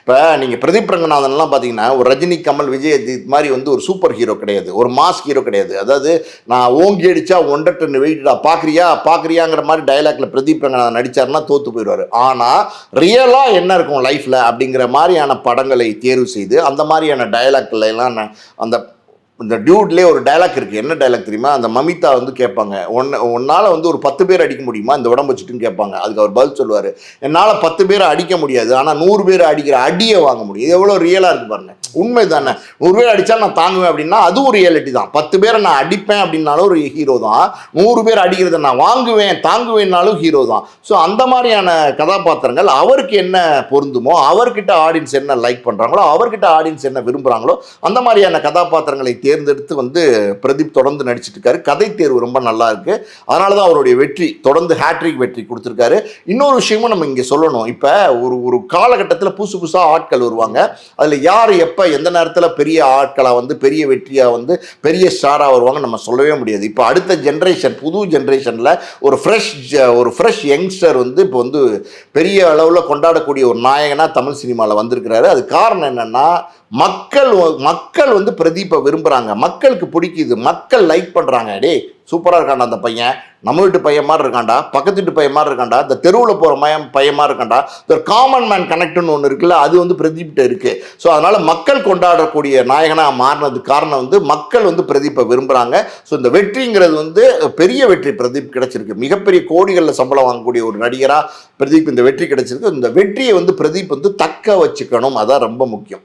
இப்போ நீங்கள் பிரதீப் ரங்கநாதன்லாம் பார்த்தீங்கன்னா ஒரு ரஜினி, கமல், விஜய் அஜித் மாதிரி வந்து ஒரு சூப்பர் ஹீரோ கிடையாது, ஒரு மாஸ் ஹீரோ கிடையாது. அதாவது நான் ஓங்கி அடிச்சா 1.5 டன் வெயிட்டா பார்க்குறியாங்கிற மாதிரி டைலாக்ல பிரதீப் ரங்கநாதன் நடிச்சாருன்னா தோத்து போயிடுவார். ஆனால் ரியலாக என்ன இருக்கும் லைஃப்பில் அப்படிங்கிற மாதிரியான படங்களை தேர்வு செய்து அந்த மாதிரியான டைலாக்ல எல்லாம் அந்த இந்த டியூட்லேயே ஒரு டைலாக் இருக்குது. என்ன டைலாக் தெரியுமா? அந்த மமிதா வந்து கேட்பாங்க, உன்னால் வந்து ஒரு 10 பேர் அடிக்க முடியுமா இந்த உடம்பு வச்சுட்டுன்னு கேட்பாங்க. அதுக்கு அவர் பதில் சொல்லுவார், என்னால் 10 பேரை அடிக்க முடியாது, ஆனால் 100 பேர் அடிக்கிற அடியை வாங்க முடியும். இது எவ்வளோ ரியலாக இருக்குது பாருங்க. உண்மை தானே. 100 பேர் அடித்தாலும் நான் தாங்குவேன் அப்படின்னா அதுவும் ரியாலிட்டி தான். 10 பேரை நான் அடிப்பேன் அப்படின்னாலும் ஒரு ஹீரோ தான். 100 பேர் அடிக்கிறத நான் வாங்குவேன் தாங்குவேன்னாலும் ஹீரோ தான். ஸோ அந்த மாதிரியான கதாபாத்திரங்கள் அவருக்கு என்ன பொருந்துமோ, அவர்கிட்ட ஆடியன்ஸ் என்ன லைக் பண்ணுறாங்களோ, அவர்கிட்ட ஆடியன்ஸ் என்ன விரும்புகிறாங்களோ அந்த மாதிரியான கதாபாத்திரங்களை தேர்ந்தெடுத்து வந்து பிரதீப் தொடர்ந்து நடிச்சிட்டு இருக்காரு. கதை தேர்வு ரொம்ப நல்லா இருக்கு. அதனால தான் அவருடைய வெற்றி தொடர்ந்து ஹேட்ரிக் வெற்றி கொடுத்துருக்காரு. இன்னொரு விஷயமும் நம்ம இங்கே சொல்லணும். இப்போ ஒரு காலகட்டத்தில் புதுசு புதுசாக ஆட்கள் வருவாங்க. அதில் யார் எப்போ எந்த நேரத்தில் பெரிய ஆட்களாக வந்து பெரிய வெற்றியாக வந்து பெரிய ஸ்டாராக வருவாங்க நம்ம சொல்லவே முடியாது. இப்போ அடுத்த ஜென்ரேஷன், புது ஜென்ரேஷனில் ஒரு ஃப்ரெஷ் யங்ஸ்டர் வந்து இப்போ வந்து பெரிய அளவில் கொண்டாடக்கூடிய ஒரு நாயகனாக தமிழ் சினிமாவில் வந்திருக்கிறாரு. அது காரணம் என்னென்னா மக்கள் வந்து பிரதீப்பை விரும்புகிறாங்க, மக்களுக்கு பிடிக்குது, மக்கள் லைக் பண்ணுறாங்க. டே சூப்பராக இருக்காண்டா அந்த பையன், நம்ம வீட்டு பையன் மாதிரி இருக்காண்டா, பக்கத்து வீட்டு பையன் மாதிரி இருக்காண்டா, இந்த தெருவில் போகிற பையன் மாதிரி இருக்காண்டா, இந்த காமன் மேன் கனெக்ட்னு ஒன்று இருக்குல்ல, அது வந்து பிரதீப்கிட்ட இருக்குது. ஸோ அதனால் மக்கள் கொண்டாடக்கூடிய நாயகனாக மாறினதுக்கு காரணம் வந்து மக்கள் வந்து பிரதீப்பை விரும்புகிறாங்க. ஸோ இந்த வெற்றிங்கிறது வந்து பெரிய வெற்றி பிரதீப் கிடைச்சிருக்கு. மிகப்பெரிய கோடிகளில் சம்பளம் வாங்கக்கூடிய ஒரு நடிகராக பிரதீப் இந்த வெற்றி கிடைச்சிருக்கு. இந்த வெற்றியை வந்து பிரதீப் வந்து தக்க வச்சுக்கணும், அதான் ரொம்ப முக்கியம்.